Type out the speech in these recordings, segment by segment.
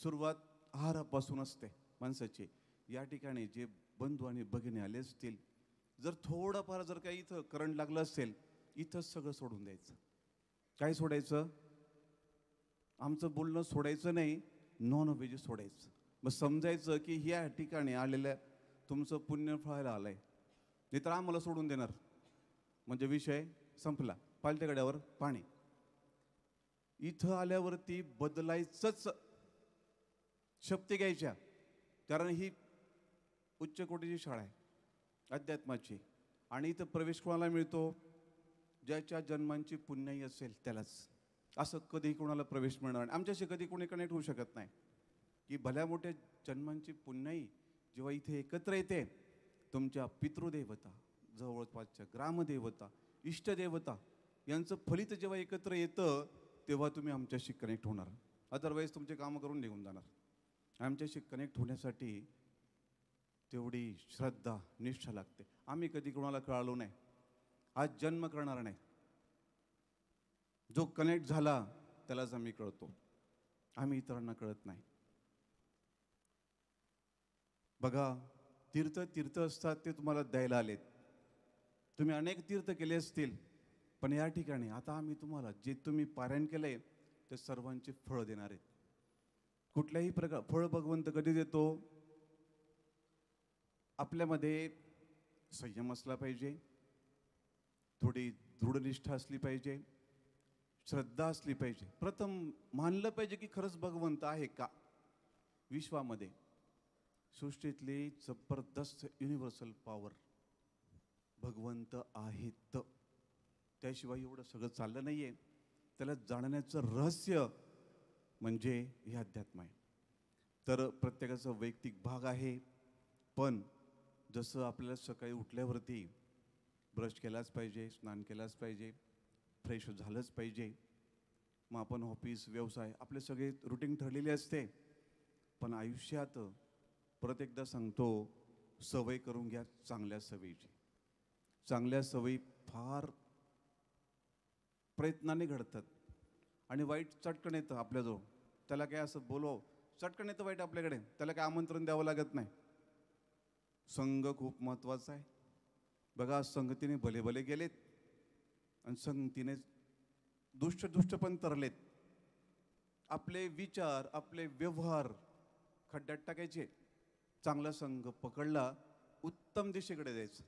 सुरुवात आहारापासून असते माणसाची. या ठिकाणी जे बंधू आणि भगिनी आले असतील, जर थोडंफार जर काही इथं करंट लागलं असेल, इथंच सगळं सोडून द्यायचं. काय सोडायचं? आमचं बोलणं सोडायचं नाही, नॉन व्हेज सोडायचं. मग समजायचं की ह्या ठिकाणी आलेल्या तुमचं पुण्य फळायला आलंय, नाही तर आम्हाला सोडून देणार. म्हणजे विषय संपला. पालत्या गड्यावर पाणी. इथं आल्यावरती बदलायचंच शपथे घ्यायच्या, कारण ही उच्च कोटीची शाळा आहे अध्यात्माची. आणि इथं प्रवेश कोणाला मिळतो? ज्याच्या जन्मांची पुण्याई असेल त्यालाच. असं कधी कोणाला प्रवेश मिळणार नाही. आमच्याशी कधी कोणी कनेक्ट होऊ शकत नाही. की भल्या मोठ्या जन्मांची पुण्याई जेव्हा इथे एकत्र येते, तुमच्या पितृदेवता, जवळपासच्या ग्रामदेवता, इष्टदेवता यांचं फलित जेव्हा एकत्र येतं, तेव्हा तुम्ही आमच्याशी कनेक्ट होणार. अदरवाईज तुमचे कामं करून निघून जाणार. आमच्याशी कनेक्ट होण्यासाठी तेवढी श्रद्धा, निष्ठा लागते. आम्ही कधी कोणाला कळालो नाही, आज जन्म करणार नाही. जो कनेक्ट झाला त्यालाच आम्ही कळतो, आम्ही इतरांना कळत नाही. बघा, तीर्थ असतात ते तुम्हाला द्यायला आलेत. तुम्ही अनेक तीर्थ केले असतील, पण या ठिकाणी आता आम्ही तुम्हाला जे तुम्ही पारायण केलंय ते सर्वांचे फळ देणार आहेत. कुठल्याही प्रकार फळ भगवंत कधी देतो? आपल्यामध्ये संयम असला पाहिजे, थोडी दृढनिष्ठा असली पाहिजे, श्रद्धा असली पाहिजे. प्रथम मानलं पाहिजे की खरंच भगवंत आहे का विश्वामध्ये. सृष्टीतली जबरदस्त युनिव्हर्सल पॉवर भगवंत आहेत. त्याशिवाय एवढं सगळं चाललं नाही आहे. त्याला जाणण्याचं रहस्य म्हणजे हे अध्यात्म आहे. तर प्रत्येकाचा वैयक्तिक भाग आहे. पण जसं आपल्याला सकाळी उठल्यावरती ब्रश केलाच पाहिजे, स्नान केलाच पाहिजे, फ्रेश झालंच पाहिजे. मग आपण ऑफिस, व्यवसाय आपले सगळे रुटीन ठरलेले असते. पण आयुष्यात परत एकदा सांगतो, सवय करून घ्या चांगल्या सवयीची. चांगल्या सवयी फार प्रयत्नाने घडतात आणि वाईट चटकन येतं आपल्याजवळ. त्याला काय असं बोलव, चटकन येतं वाईट आपल्याकडे. त्याला काय आमंत्रण द्यावं लागत नाही. संघ खूप महत्त्वाचा आहे. बघा, संगतीने भले भले गेलेत आणि संगतीने दुष्ट पण तरलेत. आपले विचार, आपले व्यवहार खड्ड्यात टाकायचे. चांगला संघ पकडला, उत्तम दिशेकडे जायचं.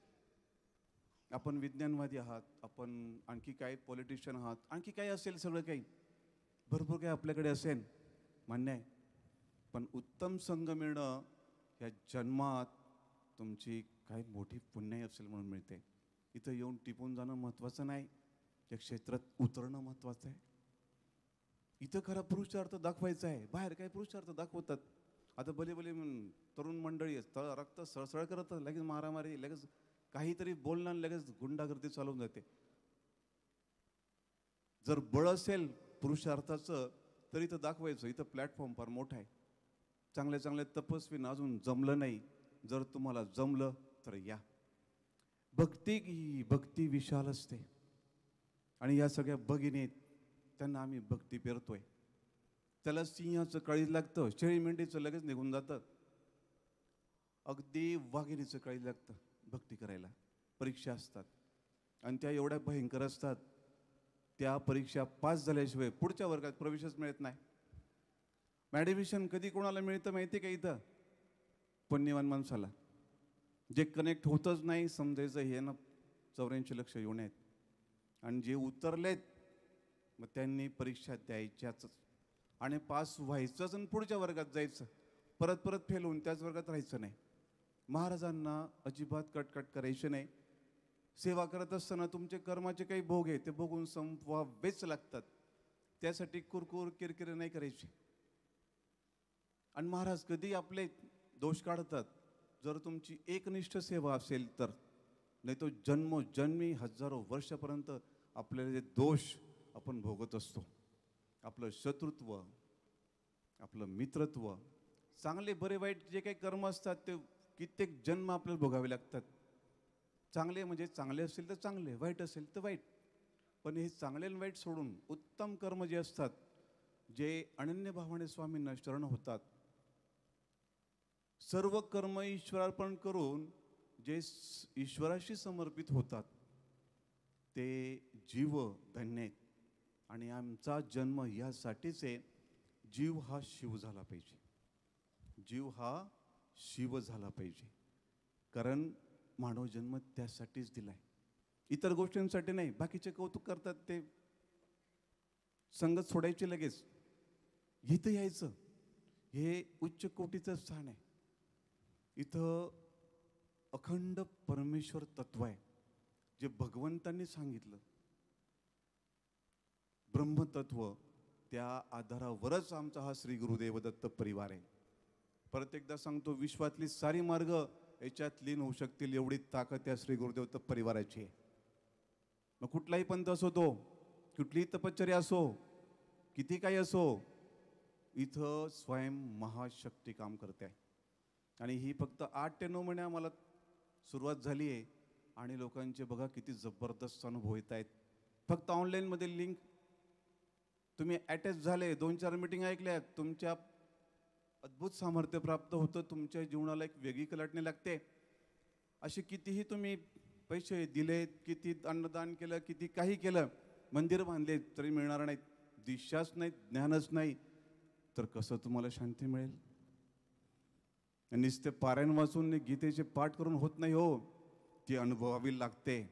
आपण विज्ञानवादी आहात, आपण आणखी काय पॉलिटिशियन आहात, आणखी काय असेल, सगळं काही भरपूर काही आपल्याकडे असेल, मान्य आहे. पण उत्तम संघ मिळणं ह्या जन्मात तुमची काही मोठी पुण्याई असेल म्हणून मिळते. इथं येऊन टिपून जाणं महत्त्वाचं नाही, त्या क्षेत्रात उतरणं महत्त्वाचं आहे. इथं खरा पुरुषार्थ दाखवायचा आहे. बाहेर काय पुरुषार्थ दाखवतात. आता भले भले तरुण मंडळी रक्त सळसळ करत, लगेच मारामारी, लगेच काहीतरी बोलणं, लगेच गुंडागर्दी चालवून जाते. जर बळ असेल पुरुषार्थाचं तर इथं दाखवायचं. इथं प्लॅटफॉर्म फार मोठा आहे. चांगल्या चांगल्या तपस्वींना अजून जमलं नाही. जर तुम्हाला जमलं तर या. भक्ती विशाल असते आणि या सगळ्या भगिनी त्यांना आम्ही भक्ती पेरतोय. त्याला सिंहाचं काळीज लागतं, शेळी मेंढीचं लगेच निघून जातं. अगदी वाघिणीचं काळीज लागतं भक्ती करायला. परीक्षा असतात आणि त्या एवढ्या भयंकर असतात, त्या परीक्षा पास झाल्याशिवाय पुढच्या वर्गात प्रवेशच मिळत नाही. ॲडमिशन कधी कोणाला मिळतं माहिती आहे का? इथं पुण्यवान माणसाला. जे कनेक्ट होतच नाही, समजायचं हे ना 84 लक्ष येऊन आहेत. आणि जे उतरलेत मग त्यांनी परीक्षा द्यायच्याच आणि पास व्हायचंच आणि पुढच्या वर्गात जायचं. परत परत फेल होऊन त्याच वर्गात राहायचं नाही. महाराजांना अजिबात कटकट करायचे नाही. सेवा करत असताना तुमचे कर्माचे काही भोग आहे ते भोगून संपवावेच लागतात. त्यासाठी कुरकुर किरकिर नाही करायची. आणि महाराज कधी आपले दोष काढतात जर तुमची एकनिष्ठ सेवा असेल तर. नाही तो जन्मोजन्मी हजारो वर्षापर्यंत आपल्याला जे दोष आपण भोगत असतो, आपलं शत्रुत्व, आपलं मित्रत्व, चांगले बरे वाईट जे काही कर्म असतात ते कित्येक जन्म आपल्याला भोगावे लागतात. चांगले म्हणजे चांगले असेल तर चांगले, वाईट असेल तर वाईट. पण हे चांगले आणि वाईट सोडून उत्तम कर्म जे असतात, जे अनन्य भावाने स्वामींना शरण होतात, सर्व कर्म ईश्वरार्पण करून जे ईश्वराशी समर्पित होतात, ते जीव धन्य आहेत. आणि आमचा जन्म यासाठीच आहे, जीव हा शिव झाला पाहिजे. जीव हा शिव झाला पाहिजे. कारण मानव जन्म त्यासाठीच दिलाय, इतर गोष्टींसाठी नाही. बाकीचे कौतुक करतात, ते संगत सोडायची लगेच, इथं यायचं. हे उच्च कोटीचं स्थान आहे. इथं अखंड परमेश्वर तत्व आहे, जे भगवंतांनी सांगितलं. ब्रह्मतत्व, त्या आधारावरच आमचा हा श्री गुरुदेव दत्त परिवार आहे. परत एकदा सांगतो, विश्वातली सारी मार्ग याच्यात लीन होऊ शकतील एवढी ताकद त्या श्री गुरुदेव दत्त परिवाराची आहे. मग कुठलाही पंथ असो, तो कुठलीही तपश्चर्या असो, किती काही असो, इथं स्वयं महाशक्ती काम करते आहे. आणि ही फक्त 8 ते 9 महिने आम्हाला सुरुवात झाली आहे. आणि लोकांचे बघा किती जबरदस्त अनुभव येत आहेत. फक्त ऑनलाईनमध्ये लिंक तुम्ही अटॅच झाले, 2-4 मीटिंग ऐकल्यात, तुमच्या अद्भुत सामर्थ्य प्राप्त होतं. तुमच्या जीवनाला एक वेगळी कलाटणी लागते. असे कितीही तुम्ही पैसे दिलेत, किती अन्नदान केलं, किती काही केलं, मंदिर बांधले, तरी मिळणार नाहीत. दिशाच नाही, ज्ञानच नाही, तर कसं तुम्हाला शांती मिळेल? नुसते पारायण वाचून गीतेचे पाठ करून होत नाही हो, ती अनुभवावी लागते.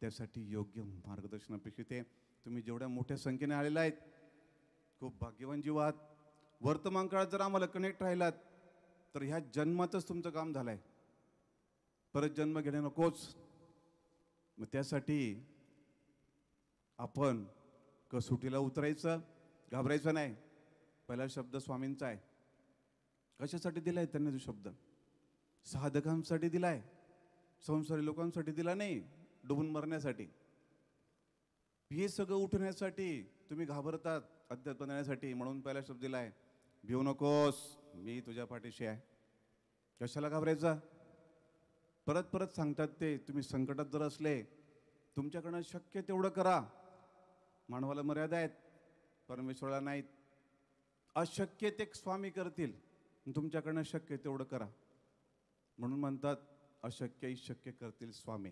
त्यासाठी योग्य मार्गदर्शन अपेक्षित आहे. तुम्ही जेवढ्या मोठ्या संख्येने आलेला आहेत, खूप भाग्यवान जीव आहात. वर्तमान काळात जर आम्हाला कनेक्ट राहिलात, तर ह्या जन्मातच तुमचं काम झालं आहे. परत जन्म घेणे नकोच. मग त्यासाठी आपण कसोटीला उतरायचं, घाबरायचं नाही. पहिला शब्द स्वामींचा आहे. कशासाठी दिलाय त्यांनी तो शब्द? साधकांसाठी दिलाय, संसारी लोकांसाठी दिला नाही, डुबून मरण्यासाठी. हे सगळं उठण्यासाठी तुम्ही घाबरतात, अध्यात्म देण्यासाठी, म्हणून पहिला शब्द दिलाय, भिवू नकोस, मी तुझ्या पाठीशी आहे. कशाला घाबरायचा? परत परत सांगतात ते, तुम्ही संकटात जर असले, तुमच्याकडनं शक्य तेवढं करा. मानवाला मर्यादा आहेत, परमेश्वराला नाहीत. अशक्य ते स्वामी करतील, तुमच्याकडनं शक्य तेवढं करा. म्हणून म्हणतात, अशक्य शक्य करतील स्वामी.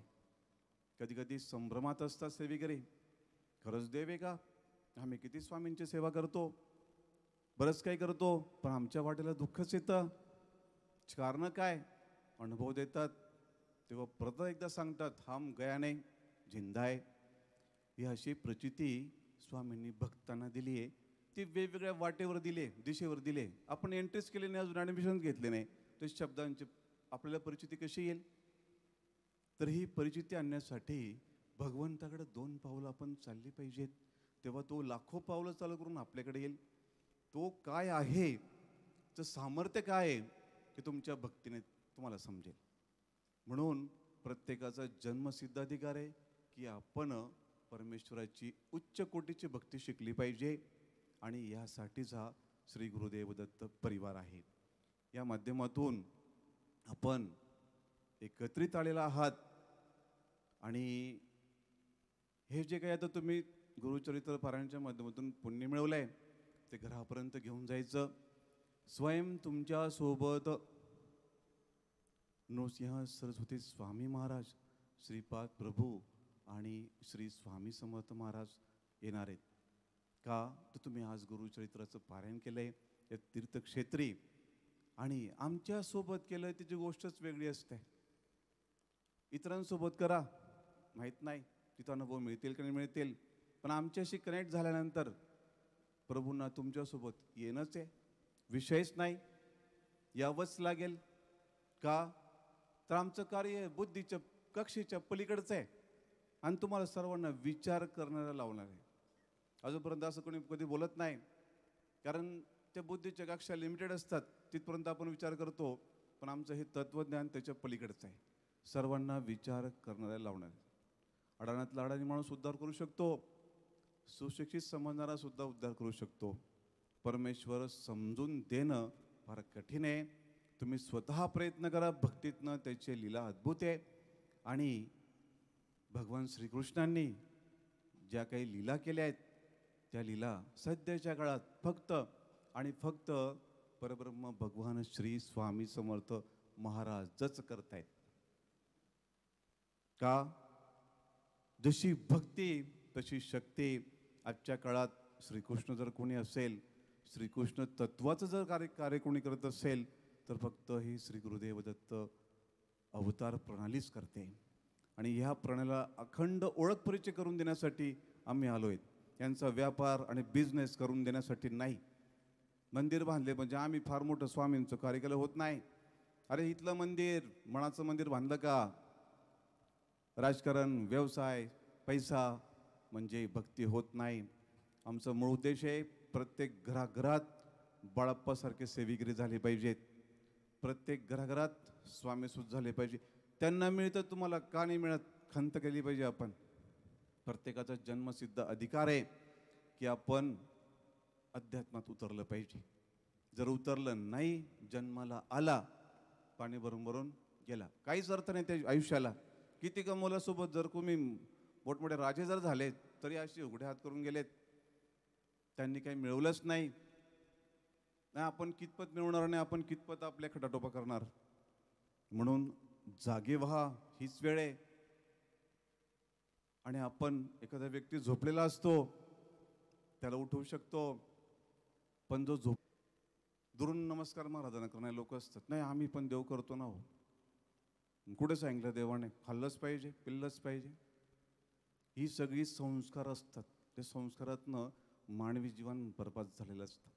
कधी कधी संभ्रमात असतात सेवेकरी, खरंच देव आहे का? आम्ही किती स्वामींची सेवा करतो, बरंच काही करतो, पण आमच्या वाटेला दुःखच येतं. कारणं काय? अनुभव देतात तेव्हा परत एकदा सांगतात, हम गया नाही, जिंदा आहे. ही अशी प्रचिती स्वामींनी भक्तांना दिली आहे. ती वेगवेगळ्या वाटेवर दिले, दिशेवर दिले. आपण एंट्रीच केले नाही, अजून ॲडमिशन घेतले नाही, तर शब्दांची आपल्याला परिचिती कशी येईल? तर ही परिचिती आणण्यासाठी भगवंताकडे 2 पावलं आपण चालली पाहिजेत. तेव्हा तो लाखो पावलं चालू करून आपल्याकडे येईल. तो काय आहे, तर सामर्थ्य काय आहे, ते तुमच्या भक्तीने तुम्हाला समजेल. म्हणून प्रत्येकाचा जन्मसिद्ध अधिकार आहे की आपण परमेश्वराची उच्च कोटीची भक्ती शिकली पाहिजे. आणि यासाठीच हा श्री गुरुदेव दत्त परिवार आहे. या माध्यमातून आपण एकत्रित आलेला आहात. आणि हे जे काही आता तुम्ही गुरुचरित्र पारायणाच्या माध्यमातून पुण्य मिळवलंय, ते घरापर्यंत घेऊन जायचं. स्वयं तुमच्या सोबत नृसिंह सरस्वती स्वामी महाराज, श्रीपाद प्रभू आणि श्री स्वामी समर्थ महाराज येणार आहेत. का? तर तुम्ही आज गुरुचरित्राचं पारायण केलंय या तीर्थक्षेत्री, आणि आमच्यासोबत केलं त्याची गोष्टच वेगळी असते. इतरांसोबत करा, माहीत नाही तिथं अनुभव मिळतील की नाही मिळतील, पण आमच्याशी कनेक्ट झाल्यानंतर प्रभूंना तुमच्यासोबत येणंच आहे, विषयच नाही, यावंच लागेल. का? तर आमचं कार्य बुद्धीच्या कक्षेच्या पलीकडचं आहे आणि तुम्हाला सर्वांना विचार करण्याला लावणार आहे. अजूनपर्यंत असं कोणी कधी बोलत नाही, कारण त्या बुद्धीच्या कक्षा लिमिटेड असतात, तिथपर्यंत आपण विचार करतो. पण आमचं हे तत्त्वज्ञान त्याच्या पलीकडचं आहे, सर्वांना विचार करणाऱ्या लावणार आहे. अडाणातला अडाणी माणूस उद्धार करू शकतो, सुशिक्षित समजणारा सुद्धा उद्धार करू शकतो. परमेश्वर समजून देणं फार कठीण आहे. तुम्ही स्वतः प्रयत्न करा, भक्तीतनं त्याचे लीला अद्भुत आहे. आणि भगवान श्रीकृष्णांनी ज्या काही लीला केल्या आहेत, त्या लीला सध्याच्या काळात फक्त आणि फक्त परब्रह्म भगवान श्री स्वामी समर्थ महाराजच करतायत. का? जशी भक्ती तशी शक्ती. आजच्या काळात श्रीकृष्ण जर कोणी असेल, श्रीकृष्ण तत्वाचं जर कार्य कोणी करत असेल, तर फक्त ही श्री गुरुदेव दत्त अवतार प्रणालीच करते. आणि ह्या प्रणालीला अखंड ओळख परिचय करून देण्यासाठी आम्ही आलोय. यांचा व्यापार आणि बिझनेस करून देण्यासाठी नाही. मंदिर बांधले म्हणजे आम्ही फार मोठं स्वामींचं कार्य केलं होत नाही. अरे इथलं मंदिर, मनाचं मंदिर बांधलं का? राजकारण, व्यवसाय, पैसा म्हणजे भक्ती होत नाही. आमचा मूळ उद्देश आहे प्रत्येक घराघरात बाळप्पासारखे सेविगिरी झाले पाहिजेत. प्रत्येक घराघरात स्वामीसूत झाले पाहिजे. त्यांना मिळतं, तुम्हाला का नाही मिळत? खंत केली पाहिजे आपण. प्रत्येकाचा जन्मसिद्ध अधिकार आहे की आपण अध्यात्मात उतरलं पाहिजे. जर उतरलं नाही, जन्माला आला, पाणी भरून भरून गेला, काहीच अर्थ नाही त्या आयुष्याला. किती कमवल्यासोबत जर तुम्ही मोठमोठे राजे जर झाले तरी असे उघडे हात करून गेलेत, त्यांनी काही मिळवलंच नाही. आपण कितपत मिळवणार नाही, आपण कितपत आपल्या खटाटोपा करणार. म्हणून जागे व्हा, हीच वेळ आहे. आणि आपण एखादा व्यक्ती झोपलेला असतो, त्याला उठवू शकतो, पण जो दुरून नमस्कार महाराजांना करणारे लोक असतात, नाही आम्ही पण देव करतो ना हो. कुठे सांगितलं देवाने? खाल्लंच पाहिजे, पिल्लंच पाहिजे. ही सगळी संस्कार असतात. त्या संस्कारातनं मानवी जीवन बरबाद झालेलं असतं.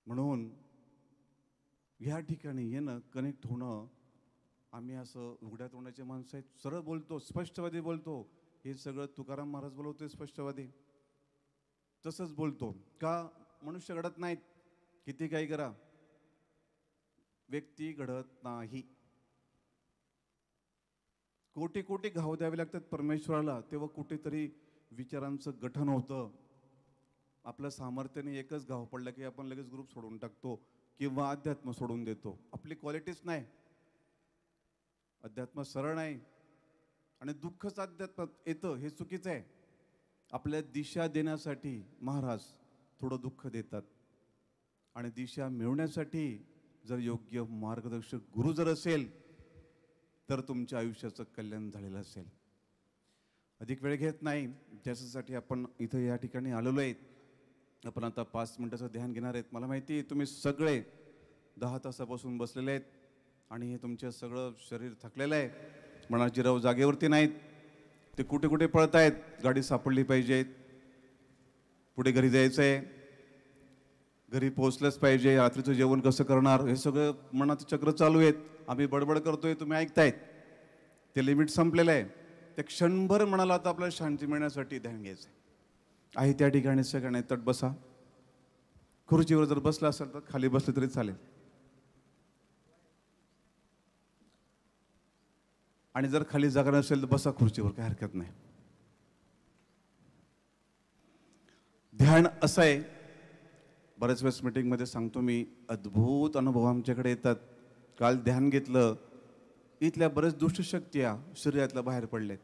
म्हणून ह्या ठिकाणी येणं, कनेक्ट होणं, आम्ही असं उघड्या तोंडाचे माणसं आहेत, सरळ बोलतो, स्पष्टवादी बोलतो. हे सगळं तुकाराम महाराज बोलवतोय स्पष्टवादी, तसंच बोलतो. का? मनुष्य घडत नाहीत, किती काही करा, व्यक्ती घडत नाही. कोटी कोटी घाव द्यावे लागतात परमेश्वराला, तेव्हा कुठेतरी विचारांचं गठन होतं. आपल्या सामर्थ्याने एकच घाव पडला की आपण लगेच ग्रुप सोडून टाकतो किंवा अध्यात्म सोडून देतो. आपली क्वालिटीच नाही, अध्यात्म सरळ नाही. आणि दुःखच अध्यात्मात येतं, हे चुकीचं आहे. आपल्या दिशा देण्यासाठी महाराज थोडं दुःख देतात. आणि दिशा मिळवण्यासाठी जर योग्य मार्गदर्शक गुरु जर असेल, तर तुमच्या आयुष्याचं कल्याण झालेलं असेल. अधिक वेळ घेत नाही, ज्याच्यासाठी आपण इथं या ठिकाणी आलेलो आहेत. आपण आता 5 मिनिटाचं ध्यान घेणार आहेत. मला माहिती आहे तुम्ही सगळे 10 तासापासून बसलेले आहेत आणि हे तुमचं सगळं शरीर थकलेलं आहे. मनाची राव जागेवरती नाहीत, ते कुठे कुठे पळत आहेत. गाडी सापडली पाहिजे, पुढे घरी जायचं आहे, घरी पोहोचलंच पाहिजे, रात्रीचं जेवण कसं करणार, हे सगळं मनाचं चक्र चालू आहेत. आम्ही बडबड करतोय, तुम्ही ऐकतायत. ते लिमिट संपलेलं आहे. ते क्षणभर मनाला आता आपल्याला शांती मिळण्यासाठी ध्यान घ्यायचं आहे. त्या ठिकाणी सगळ्यांनी तट बसा. खुर्चीवर जर बसला असेल तर खाली बसले तरी चालेल. आणि जर खाली जागा नसेल तर बसा खुर्चीवर, काही हरकत नाही. ध्यान असं आहे, बऱ्याच वेळेस मीटिंगमध्ये सांगतो मी, अद्भुत अनुभव आमच्याकडे येतात. काल ध्यान घेतलं, इथल्या बरेच दुष्ट शक्त्या शरीरातल्या बाहेर पडलेत.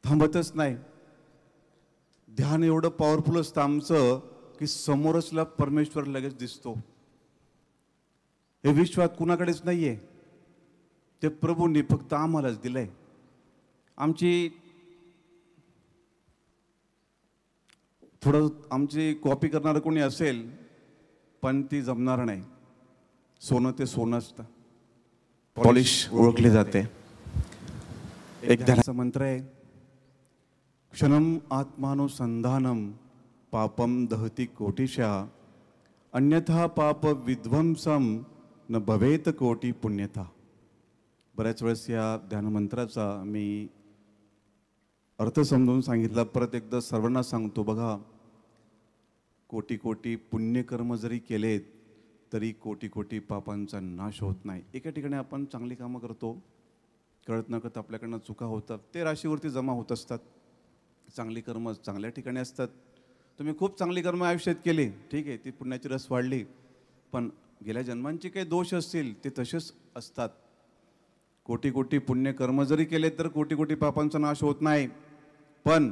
थांबतच नाही. ध्यान एवढं पॉवरफुल असतं आमचं की समोरचला परमेश्वर लगेच दिसतो. हे विश्वात कुणाकडेच नाहीये, ते प्रभूंनी फक्त आम्हालाच दिलंय. आमची कॉपी करणारं कोणी असेल पण ती जमणार नाही. सोनं ते सोनं असतं, पॉलिश ओळखली जाते. एक ध्यानाचा मंत्र आहे, क्षणम आत्मानुसंधानम पापम दहती कोटिशा अन्यथा पाप विध्वंसम न भवेत कोटी पुण्यथा. बऱ्याच वेळेस या ध्यानमंत्राचा मी अर्थ समजून सांगितला, परत एकदा सर्वांना सांगतो. बघा, कोटी कोटी पुण्यकर्म जरी केलेत तरी कोटी कोटी पापांचा नाश होत नाही. एका ठिकाणी आपण चांगली कामं करतो, कळत नकळत आपल्याकडनं चुका होतात, ते राशीवरती जमा होत असतात. चांगली कर्म चांगल्या ठिकाणी असतात. तुम्ही खूप चांगली कर्म आयुष्यात केली, ठीक आहे, ती पुण्याची रस वाढली, पण गेल्या जन्मांचे काही दोष असतील ते तसेच असतात. कोटी कोटी पुण्यकर्म जरी केले तर कोटी कोटी पापांचा नाश होत नाही. पण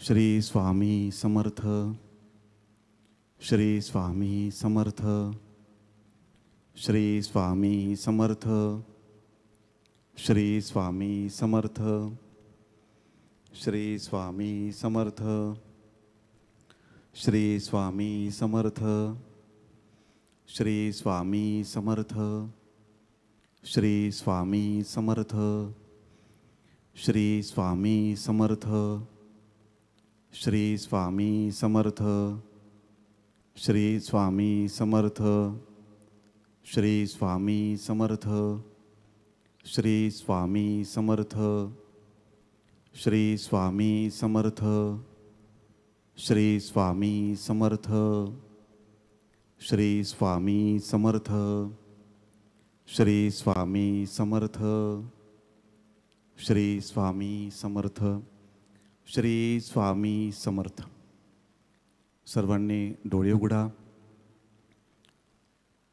श्री स्वामी समर्थ. श्री स्वामी समर्थ. श्री स्वामी समर्थ. श्री स्वामी समर्थ. श्री स्वामी समर्थ. श्री स्वामी समर्थ. श्री स्वामी समर्थ. श्री स्वामी समर्थ. श्री स्वामी समर्थ. श्री स्वामी समर्थ. श्री स्वामी समर्थ. श्री स्वामी समर्थ. श्री स्वामी समर्थ. श्री स्वामी समर्थ. श्री स्वामी समर्थ. श्री स्वामी समर्थ. श्री स्वामी समर्थ. श्री स्वामी समर्थ. श्री स्वामी समर्थ. सर्वांनी डोळे उघडा.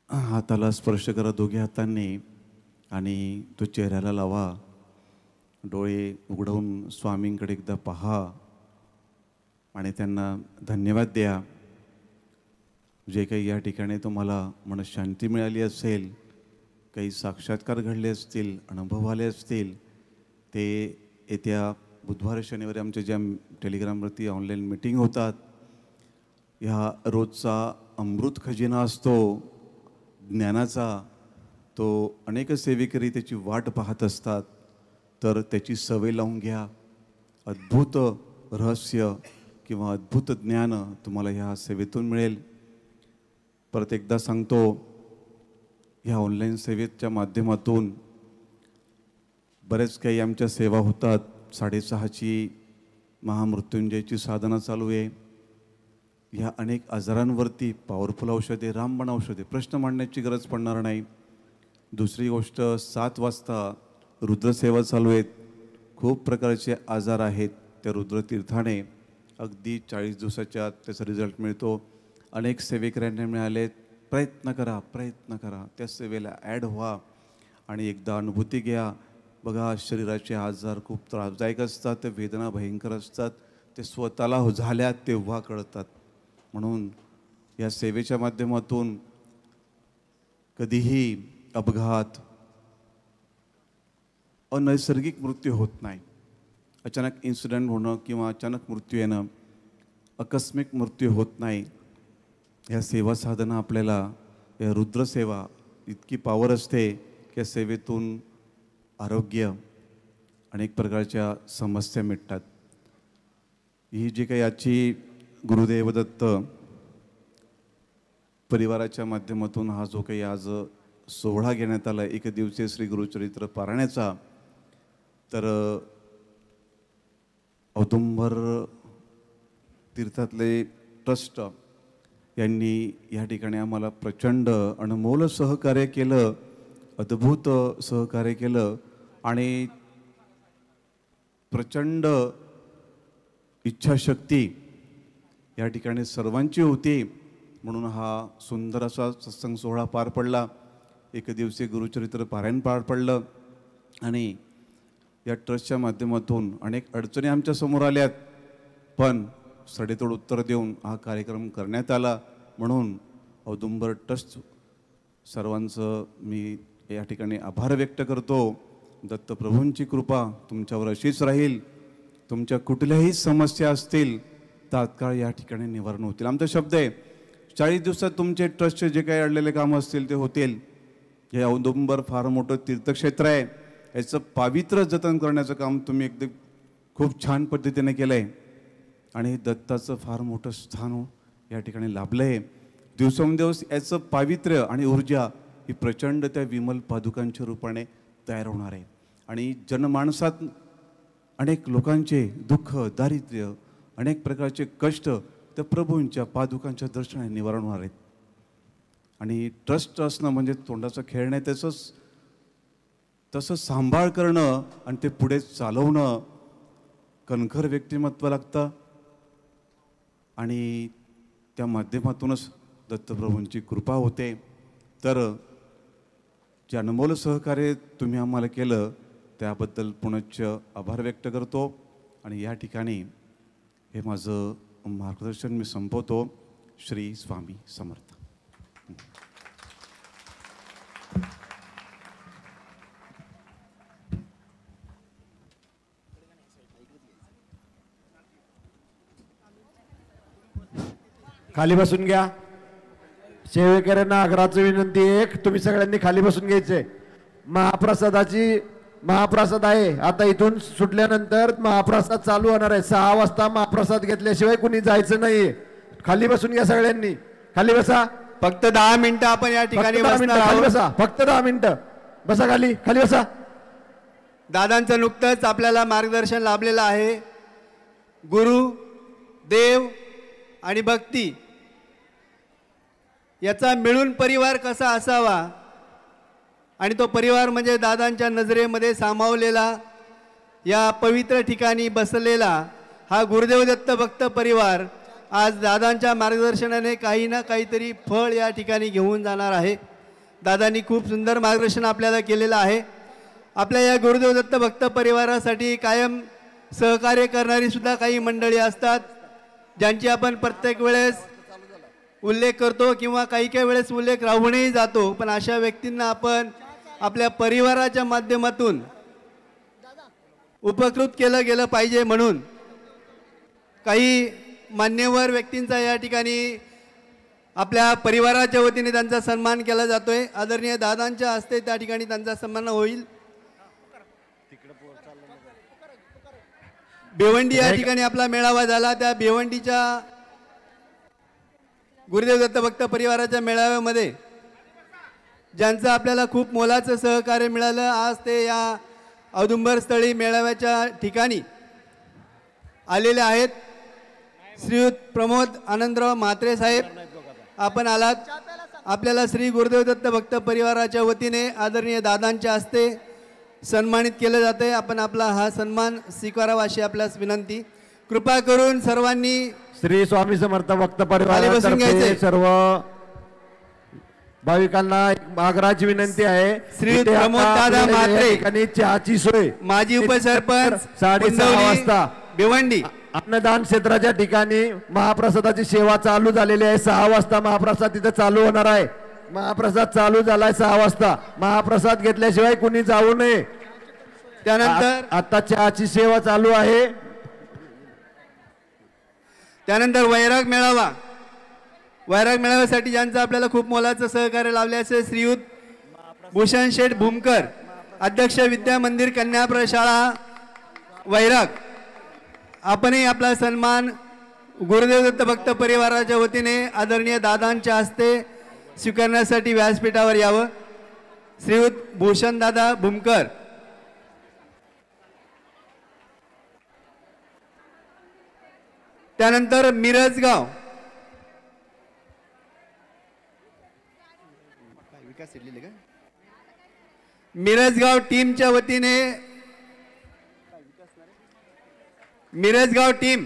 हाताला स्पर्श करा दोघे हातांनी आणि तो चेहऱ्याला लावा. डोळे उघडून स्वामींकडे एकदा पहा आणि त्यांना धन्यवाद द्या. जे काही या ठिकाणी तुम्हाला मनशांती मिळाली असेल, काही साक्षात्कार घडले असतील, अनुभव आले असतील, ते येत्या बुधवार शनिवारी आमच्या ज्या टेलिग्रामवरती ऑनलाईन मीटिंग होतात, ह्या रोजचा अमृत खजिना असतो ज्ञानाचा, तो अनेक सेवेकरी त्याची वाट पाहत असतात. तर त्याची सवय लावून घ्या. अद्भुत रहस्य किंवा अद्भुत ज्ञान तुम्हाला ह्या सेवेतून मिळेल. परत एकदा सांगतो, ह्या ऑनलाईन सेवेच्या माध्यमातून बरेच काही आमच्या सेवा होतात. 6:30ची महामृत्युंजयची साधना चालू आहे. ह्या अनेक आजारांवरती पॉवरफुल औषधे, रामबाण औषधे, प्रश्न मांडण्याची गरज पडणार नाही. दुसरी गोष्ट, 7 वाजता रुद्रसेवा चालू आहेत. खूप प्रकारचे आजार आहेत, त्या रुद्रतीर्थाने अगदी 40 दिवसाच्या आत त्याचा रिझल्ट मिळतो. अनेक सेवेकऱ्यांना मिळालेत. प्रयत्न करा, प्रयत्न करा, त्या सेवेला ॲड व्हा आणि एकदा अनुभूती घ्या. बघा, शरीराचे आजार खूप त्रासदायक असतात, ते वेदना भयंकर असतात, ते स्वतःला झाल्या तेव्हा कळतात. म्हणून या सेवेच्या माध्यमातून कधीही अपघात, अनैसर्गिक मृत्यू होत नाही. अचानक इन्सिडेंट होणं किंवा अचानक मृत्यू येणं, आकस्मिक मृत्यू होत नाही. ह्या सेवा साधना आपल्याला, या रुद्रसेवा इतकी पावर असते की या सेवेतून आरोग्य, अनेक प्रकारच्या समस्या मिटतात. ही जी काही आजची गुरुदेव दत्त परिवाराच्या माध्यमातून हा जो काही आज सोहळा घेण्यात आला, 1 दिवसीय श्री गुरुचरित्र पारायणाचा, तर औदुंबर तीर्थातले ट्रस्ट यांनी या ठिकाणी आम्हाला प्रचंड अनमोल सहकार्य केलं, अद्भुत सहकार्य केलं आणि प्रचंड इच्छाशक्ती या ठिकाणी सर्वांची होती. म्हणून हा सुंदर असा सत्संग सोहळा पार पडला. 1 दिवसीय गुरुचरित्र पारायण पार पडलं आणि या ट्रस्टच्या माध्यमातून अनेक अडचणी आमच्या समोर आल्यात, पण सडेतोड उत्तर देऊन हा कार्यक्रम करण्यात आला. म्हणून औदुंबर ट्रस्ट सर्वांचं मी या ठिकाणी आभार व्यक्त करतो. दत्तप्रभूंची कृपा तुमच्यावर अशीच राहील. तुमच्या कुठल्याही समस्या असतील तात्काळ या ठिकाणी निवारण होतील. आमचा शब्द आहे, 40 दिवसात तुमचे ट्रस्टचे जे काही अडलेले कामं असतील ते होतील. हे औदुंबर फार मोठं तीर्थक्षेत्र आहे. याचं पावित्र्य जतन करण्याचं काम तुम्ही एकदम खूप छान पद्धतीने केलं आहे आणि दत्ताचं फार मोठं स्थान या ठिकाणी लाभलं आहे. दिवसेंदिवस याचं पावित्र्य आणि ऊर्जा ही प्रचंड त्या विमल पादुकांच्या रूपाने तयार होणार आहे आणि जनमानसात अनेक लोकांचे दुःख, दारिद्र्य, अनेक प्रकारचे कष्ट त्या प्रभूंच्या पादुकांच्या दर्शनाने निवारण होणार आहेत. आणि ट्रस्ट असणं म्हणजे तोंडाचं खेळ नाही, तसं सांभाळ करणं आणि ते पुढे चालवणं कणखर व्यक्तिमत्व लागतं आणि त्या माध्यमातूनच दत्तप्रभूंची कृपा होते. तर जे अनमोल सहकार्य तुम्ही आम्हाला केलं त्याबद्दल पुनश्च आभार व्यक्त करतो आणि या ठिकाणी हे माझं मार्गदर्शन मी संपवतो. श्री स्वामी समर्थ. खाली बसून घ्या. सेवेकऱ्यांना आग्रहाची विनंती आहे, तुम्ही सगळ्यांनी खाली बसून घ्यायचे. महाप्रसाद आहे. आता इथून सुटल्यानंतर महाप्रसाद चालू होणार आहे. 6 वाजता महाप्रसाद घेतल्याशिवाय कुणी जायचं नाही. खाली बसून घ्या सगळ्यांनी. खाली बसा. फक्त 10 मिनिटं आपण या ठिकाणी खाली बसा. फक्त 10 मिनिटं बसा. खाली बसा. दादांचं नुकतंच आपल्याला मार्गदर्शन लाभलेलं आहे. गुरु, देव आणि भक्ती याचा मिळून परिवार कसा असावा, आणि तो परिवार म्हणजे दादांच्या नजरेमध्ये सामावलेला, या पवित्र ठिकाणी बसलेला हा गुरुदेव दत्त भक्त परिवार आज दादांच्या मार्गदर्शनाने काही ना काहीतरी फळ या ठिकाणी घेऊन जाणार आहे. दादांनी खूप सुंदर मार्गदर्शन आपल्याला केलेलं आहे. आपल्या या गुरुदेव दत्त भक्त परिवारासाठी कायम सहकार्य करणारी सुद्धा काही मंडळी असतात, ज्यांची आपण प्रत्येक वेळेस उल्लेख करतो किंवा काही काही वेळेस उल्लेख राहूनही जातो. पण अशा व्यक्तींना आपण आपल्या परिवाराच्या माध्यमातून उपकृत केलं गेलं पाहिजे, म्हणून काही मान्यवर व्यक्तींचा या ठिकाणी आपल्या परिवाराच्या वतीने त्यांचा सन्मान केला जातोय. आदरणीय दादांच्या हस्ते त्या ठिकाणी त्यांचा सन्मान होईल. भिवंडी या ठिकाणी आपला मेळावा झाला. त्या भिवंडीच्या गुरुदेव दत्त भक्त परिवाराच्या मेळाव्यामध्ये ज्यांचं आपल्याला खूप मोलाचं सहकार्य मिळालं, आज ते या औदुंबर स्थळी मेळाव्याच्या ठिकाणी आलेले आहेत. श्रीयुत प्रमोद आनंदराव म्हात्रे साहेब, आपण आलात. आपल्याला श्री गुरुदेव दत्त भक्त परिवाराच्या वतीने आदरणीय दादांच्या हस्ते सन्मानित केलं जाते. आपण आपला हा सन्मान स्वीकारावा अशी आपल्यास विनंती. कृपा करून सर्वांनी श्री स्वामी समर्थ भक्त परिवारातर्फे सर्व भाविकांना आग्रहाची विनंती आहे. श्री प्रमोद दादा म्हात्रे आणि चहाची सोय, माजी उपसरपंच 6:30 वाजता भिवंडी अन्नदान क्षेत्राच्या ठिकाणी महाप्रसादाची सेवा चालू झालेली आहे. 6 वाजता महाप्रसाद तिथे चालू होणार आहे. महाप्रसाद चालू झालाय 6 वाजता. महाप्रसाद घेतल्याशिवाय कुणी जाऊ नये. त्यानंतर आता चहाची सेवा चालू आहे. त्यानंतर वैराग मेळावा. वैराग मेळाव्यासाठी ज्यांचं आपल्याला खूप मोलाचं सहकार्य लावले असे श्रीयुत भूषण शेठ भूमकर, अध्यक्ष विद्या मंदिर कन्या प्रशाळा वैराग, आपणही आपला सन्मान गुरुदेव दत्त भक्त परिवाराच्या वतीने आदरणीय दादांच्या हस्ते स्वीकारण्यासाठी व्यासपीठावर यावं. श्रीयुत भूषण दादा भूमकर. त्यानंतर मिरजगाव मिरजगाव टीमच्या वतीने मिरजगाव टीम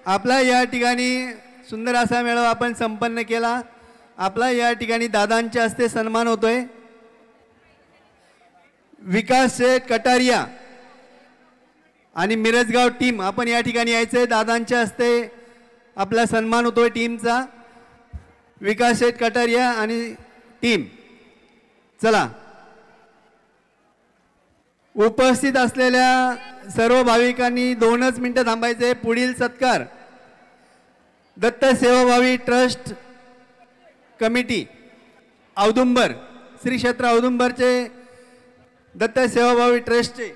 आपला या ठिकाणी सुंदर असा मेळावा आपण संपन्न केला. आपला या ठिकाणी दादांच्या हस्ते सन्मान होतोय. विकास शेठ कटारिया आणि मिरजगाव टीम आपण या ठिकाणी यायचंय. दादांच्या हस्ते आपला सन्मान होतोय टीमचा. विकास शेठ कटारिया आणि टीम. चला, उपस्थित असलेल्या सर्व भाविकांनी 2च मिनिटं थांबायचे. पुढील सत्कार दत्त सेवाभावी ट्रस्ट कमिटी औदुंबर, श्री क्षेत्र औदुंबरचे दत्त सेवाभावी ट्रस्टचे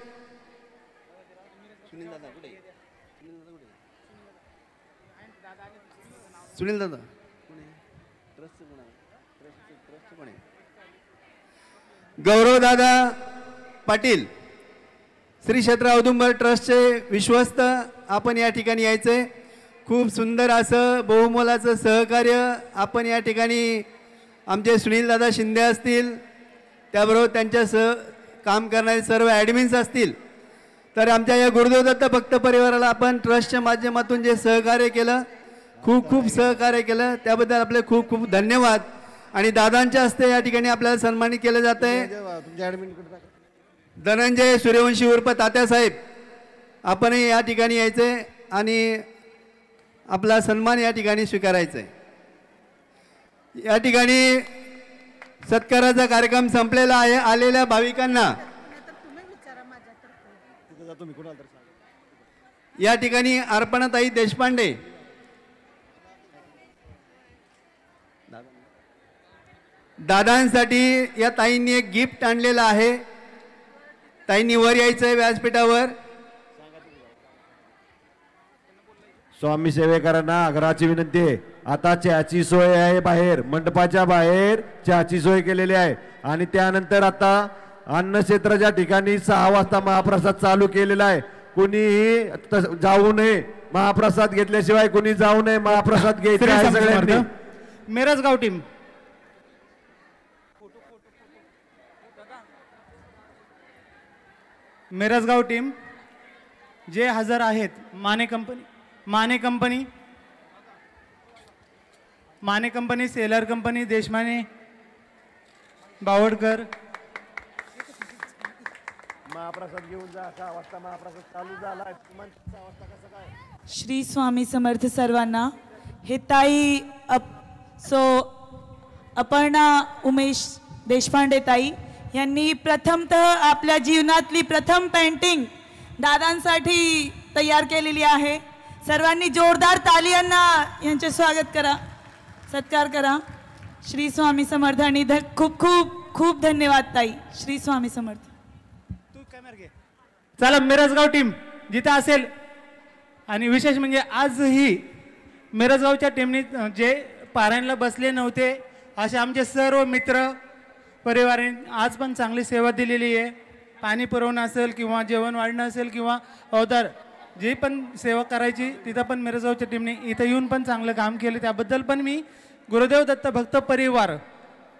सुनील दादा गौरव दादा पाटील, श्री क्षेत्र औदुंबर ट्रस्टचे विश्वस्त, आपण या ठिकाणी यायचे. खूप सुंदर असं बहुमोलाचं सहकार्य आपण या ठिकाणी आमचे सुनील दादा शिंदे असतील, त्याबरोबर त्यांच्या काम करणारे सर्व ॲडमिन्स असतील. तर आमच्या या गुरुदेव दत्त भक्त परिवाराला आपण ट्रस्टच्या माध्यमातून जे सहकार्य केलं, खूप खूप सहकार्य केलं, त्याबद्दल आपले खूप खूप धन्यवाद. आणि दादांच्या हस्ते या ठिकाणी आपल्याला सन्मानित केलं जात आहे. धनंजय सूर्यवंशी उर्फ तात्यासाहेब, आपणही या ठिकाणी यायचे आणि आपला सन्मान या ठिकाणी स्वीकारायचा आहे. या ठिकाणी सत्काराचा कार्यक्रम संपलेला आहे. आलेल्या भाविकांना या ठिकाणी अर्पणाताई देशपांडे दादांसाठी या ताईंनी एक गिफ्ट आणलेलं आहे. ताईंनी वर यायचं आहे व्यासपीठावर. स्वामी सेवेकरांना आग्रहाची विनंती आहे. आता चहाची सोय आहे बाहेर, मंडपाच्या बाहेर चहाची सोय केलेली आहे. आणि त्यानंतर आता अन्न क्षेत्राच्या ठिकाणी 6 वाजता महाप्रसाद चालू केलेला आहे. कुणीही जाऊ नये, महाप्रसाद घेतल्याशिवाय कुणी जाऊ नये. महाप्रसाद घ्यायचा आहे सगळ्यांनी. मिरजगाव टीम मिरजगाव टीम जे हजर आहेत, माने कंपनी, सेलर कंपनी, देशमाने, बावडकर. महाप्रसाद घेऊन जा. 6 वाजता महाप्रसाद चालू झाला. 6 वाजता कसं काय? श्री स्वामी समर्थ सर्वांना. हे ताई अपर्णा उमेश देशपांडे ताई यांनी प्रथमतः आपल्या जीवनातली प्रथम पेंटिंग दादांसाठी तयार केलेली आहे. सर्वांनी जोरदार तालियांना यांचे स्वागत करा, सत्कार करा. श्री स्वामी समर्थ आणि खूप खूप खूप धन्यवाद ताई. श्री स्वामी समर्थ. तू कॅमेरा घे. चला मिरजगाव टीम जिथे असेल. आणि विशेष म्हणजे आजही मिरजगावच्या टीमनी जे पारायणला बसले नव्हते असे आमचे सर्व मित्र परिवाराने आज पण चांगली सेवा दिलेली आहे. पाणी पुरवणं असेल किंवा जेवण वाढणं असेल किंवा अवतार जे पण सेवा करायची तिथं पण मिरजगावच्या टीमने इथं येऊन पण चांगलं काम केलं. त्याबद्दल पण मी गुरुदेव दत्त भक्त परिवार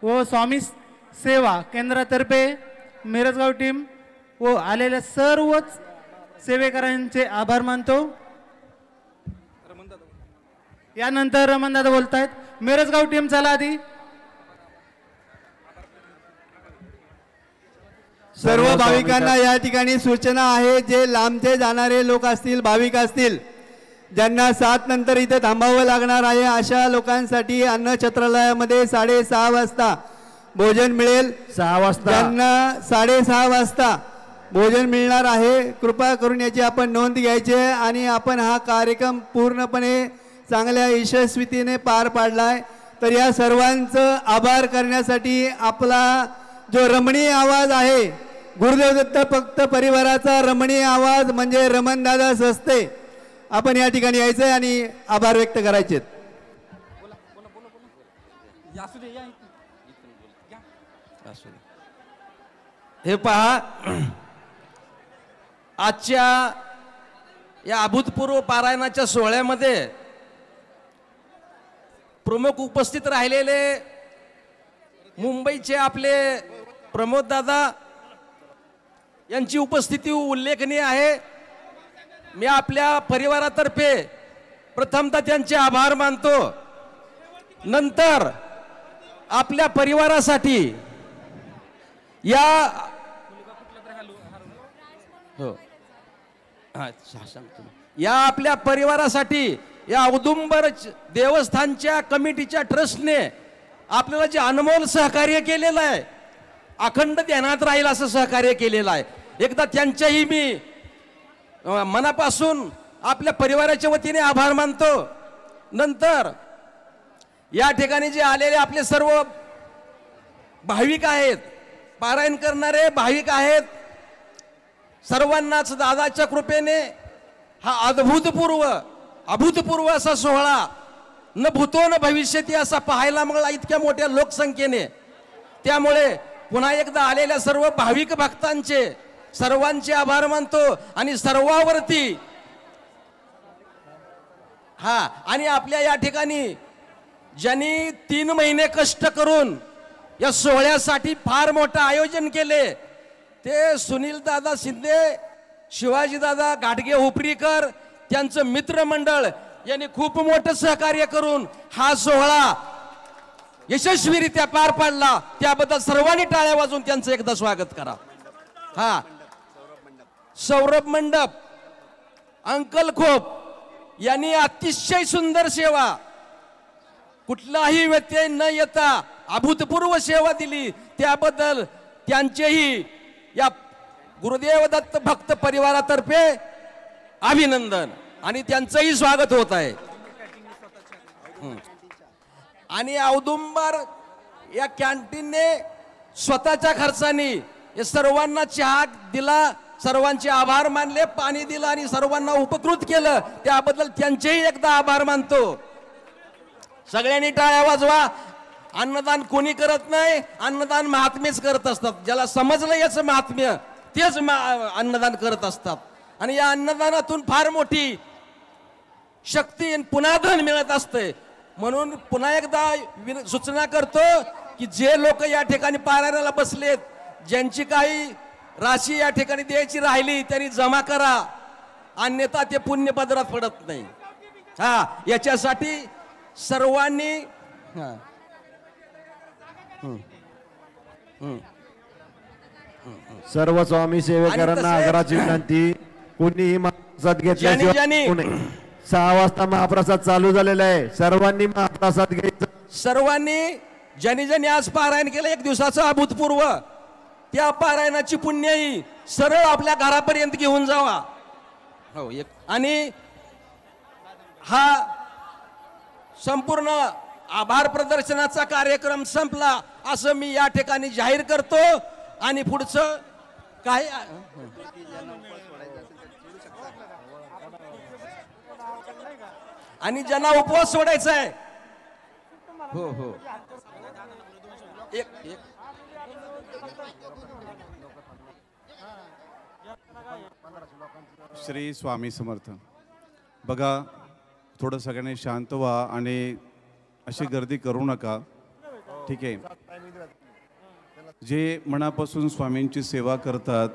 व स्वामी सेवा केंद्रातर्फे मिरजगाव टीम व आलेल्या सर्वच सेवेकरांचे आभार मानतो. यानंतर रमणदादा बोलतायत. मिरजगाव टीम चला आधी. सर्व भाविकांना या ठिकाणी सूचना आहे. जे लांबचे जाणारे लोक असतील, भाविक असतील, ज्यांना 7 नंतर इथे थांबावं लागणार आहे, अशा लोकांसाठी अन्न छत्रालयामध्ये 6:30 वाजता भोजन मिळेल. 6 वाजता ज्यांना 6:30 वाजता भोजन मिळणार आहे, कृपा करून याची आपण नोंद घ्यायची आहे. आणि आपण हा कार्यक्रम पूर्णपणे चांगल्या यशस्वीतेने पार पाडलाय. तर या सर्वांचं आभार करण्यासाठी आपला जो रमणीय आवाज आहे, गुरुदेव दत्त भक्त परिवाराचा रमणीय आवाज म्हणजे रमणदादा सस्ते, आपण या ठिकाणी यायचंय आणि आभार व्यक्त करायचे. हे पहा, आजच्या या अभूतपूर्व पारायणाच्या सोहळ्यामध्ये प्रमुख उपस्थित राहिलेले मुंबईचे आपले प्रमोद दादा यांची उपस्थिती उल्लेखनीय आहे. मी आपल्या परिवारातर्फे प्रथमतः त्यांचे आभार मानतो. नंतर आपल्या परिवारासाठी या आपल्या परिवारासाठी या औदुंबर देवस्थानच्या कमिटीच्या ट्रस्टने आपल्याला जे अनमोल सहकार्य केलेलं आहे, अखंड ध्यानात राहील असं सहकार्य केलेलं आहे. एकदा त्यांच्याही मी मनापासून आपल्या परिवाराच्या वतीने आभार मानतो. नंतर या ठिकाणी जे आलेले आपले सर्व भाविक आहेत, पारायण करणारे भाविक आहेत, सर्वांनाच दादाच्या कृपेने हा अभूतपूर्व असा सोहळा न भूतो न भविष्यती असा पाहायला मिळाला इतक्या मोठ्या लोकसंख्येने. त्यामुळे पुन्हा एकदा आलेल्या सर्व भाविक भक्तांचे सर्वांचे आभार मानतो. आणि सर्वावरती आणि आपल्या या ठिकाणी ज्यांनी 3 महिने कष्ट करून या सोहळ्यासाठी फार मोठं आयोजन केले, ते सुनील दादा शिंदे, शिवाजी दादा गाडगे हुपरीकर, त्यांचं मित्रमंडळ यांनी खूप मोठं सहकार्य करून हा सोहळा यशस्वीरित्या पार पाडला. त्याबद्दल सर्वांनी टाळ्या वाजवून त्यांचं एकदा स्वागत करा. सौरभ मंडप, अंकल खोप, यांनी अतिशय सुंदर सेवा, कुठलाही व्यत्यय न येता अभूतपूर्व सेवा दिली, त्याबद्दल त्यांचेही या गुरुदेव दत्त भक्त परिवारातर्फे अभिनंदन आणि त्यांचंही स्वागत होत आहे. आणि औदुंबर या कॅन्टीनने स्वतःच्या खर्चाने हे सर्वांना चहा दिला, सर्वांचे आभार मानले, पाणी दिलं आणि सर्वांना उपकृत केलं, त्याबद्दल त्यांचेही एकदा आभार मानतो. सगळ्यांनी टाळ्या वाजवा. अन्नदान कोणी करत नाही, अन्नदान महात्मेच करत असतात. ज्याला समजलं याचं महात्म्य तेच अन्नदान करत असतात. आणि या अन्नदानातून फार मोठी शक्ती पुन्हा धन मिळत असते. म्हणून पुन्हा एकदा सूचना करतो की जे लोक या ठिकाणी पारायणाला बसलेत, ज्यांची काही राशी या ठिकाणी द्यायची राहिली त्यांनी जमा करा, अन्यथा ते पुण्यपदरात पडत नाही. याच्यासाठी सर्वांनी सर्व स्वामी सेवेकरांना आग्रहाची विनंती, कोणीही महाप्रसाद घेतल्याशिवाय 6 वाजता महाप्रसाद चालू झालेला आहे. सर्वांनी महाप्रसाद घ्यायचा. सर्वांनी ज्यांनी ज्यांनी आज पारायण केलं 1 दिवसाचं अभूतपूर्व, त्या पारायणाची पुण्यही सरळ आपल्या घरापर्यंत घेऊन जावा. हो, आणि हा संपूर्ण आभार प्रदर्शनाचा कार्यक्रम संपला असं मी या ठिकाणी जाहीर करतो. आणि पुढचं काय आणि ज्यांना उपवास सोडायचा आहे, हो हो, एक श्री स्वामी समर्थ. बघा, थोडं सगळ्यांनी शांत व्हा आणि अशी गर्दी करू नका, ठीक आहे. जे मनापासून स्वामींची सेवा करतात,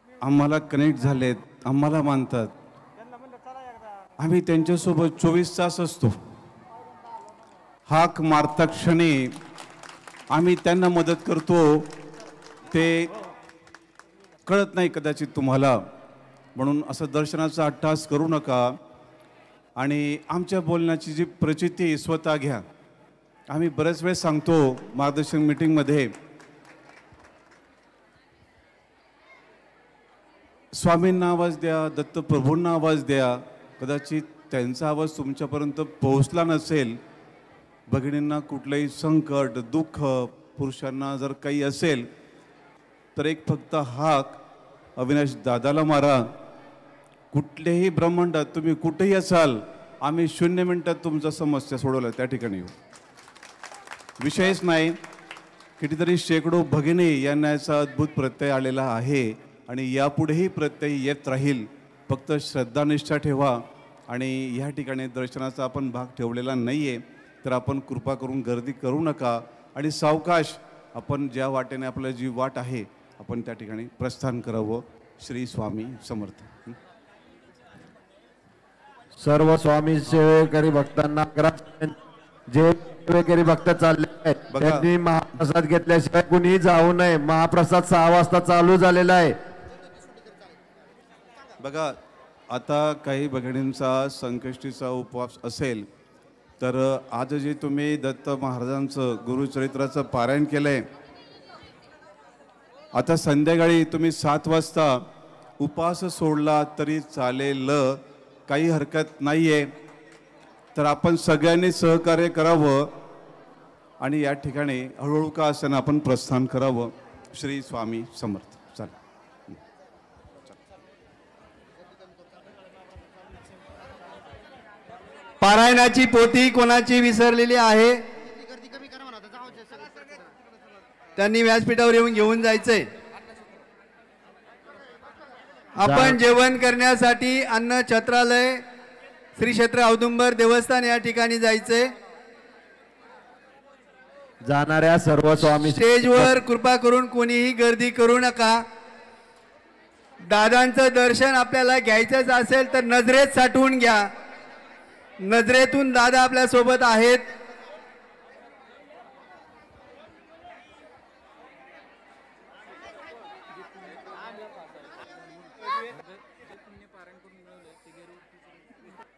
आम्हाला कनेक्ट झालेत, आम्हाला मानतात, आम्ही त्यांच्यासोबत 24 तास असतो. हाक मारता क्षणी आम्ही त्यांना मदत करतो, ते कळत नाही कदाचित तुम्हाला. म्हणून असं दर्शनाचा अट्टहास करू नका. आणि आमच्या बोलण्याची जी प्रचिती स्वतः घ्या. आम्ही बरेच वेळ सांगतो मार्गदर्शन मीटिंगमध्ये, स्वामींना आवाज द्या, दत्तप्रभूंना आवाज द्या. कदाचित त्यांचा आवाज तुमच्यापर्यंत पोहोचला नसेल. भगिनींना कुठलंही संकट, दुःख, पुरुषांना जर काही असेल तर एक फक्त हाक अविनाश दादाला मारा. कुठल्याही ब्रह्मांडात तुम्ही कुठेही असाल, आम्ही 0 मिनिटात तुमचा समस्या सोडवला त्या ठिकाणी येऊ. विषयच नाही. कितीतरी शेकडो भगिनी यांना याचा अद्भुत प्रत्यय आलेला आहे आणि यापुढेही प्रत्यय येत राहील. फक्त श्रद्धानिष्ठा ठेवा. आणि या ठिकाणी दर्शनाचा आपण भाग ठेवलेला नाही आहे, तर आपण कृपा करून गर्दी करू नका आणि सावकाश आपण ज्या वाटेने आपलं जी वाट आहे आपण त्या ठिकाणी प्रस्थान करावं. श्री स्वामी समर्थ. सर्व स्वामी सेवेकरी भक्तांना जे सेवेकरी भक्त चालले आहेत त्यांनी महाप्रसाद घेतल्याशिवाय कुणीही जाऊ नये. महाप्रसाद 6 वाजता चालू झालेला आहे. बघा, आता काही भगिनींचा संकष्टीचा उपवास असेल तर आज जे तुम्ही दत्त महाराजांचं गुरुचरित्राचं पारायण केलंय, आता संध्याकाळी तुम्ही 7 वाजता उपवास सोडला तरी चालेल, काही हरकत नाहीये. तर आपण सगळ्यांनी सहकार्य करावं आणि या ठिकाणी हळूहळू का असताना आपण प्रस्थान करावं. श्री स्वामी समर्थ. चला. पारायणाची पोथी कोणाची विसरलेली आहे त्यांनी व्यासपीठावर येऊन घेऊन जायचंय. आपण जेवण करण्यासाठी अन्न छत्रालय श्री क्षेत्र औदुंबर देवस्थान या ठिकाणी जायचंय. जाणाऱ्या सर्व स्वामी स्टेजवर कृपा करून कोणीही गर्दी करू नका. दादांचं दर्शन आपल्याला घ्यायचंच असेल तर नजरेत साठवून घ्या. नजरेतून दादा आपल्या सोबत आहेत.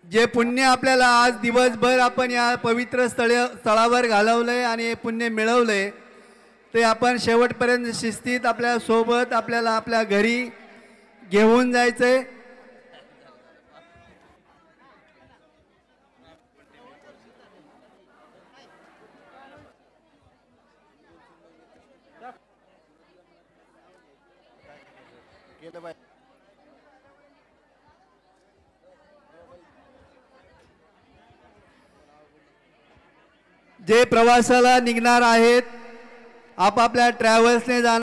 जे पुण्य आपल्याला आज दिवसभर आपण या पवित्र स्थळावर घालवलंय आणि हे पुण्य मिळवलंय ते आपण शेवटपर्यंत शिस्तीत आपल्या सोबत आपल्याला आपल्या घरी घेऊन जायचंय. जे प्रवासाला निघणार आहेत आपापल्या ट्रॅव्हल्सने जाणार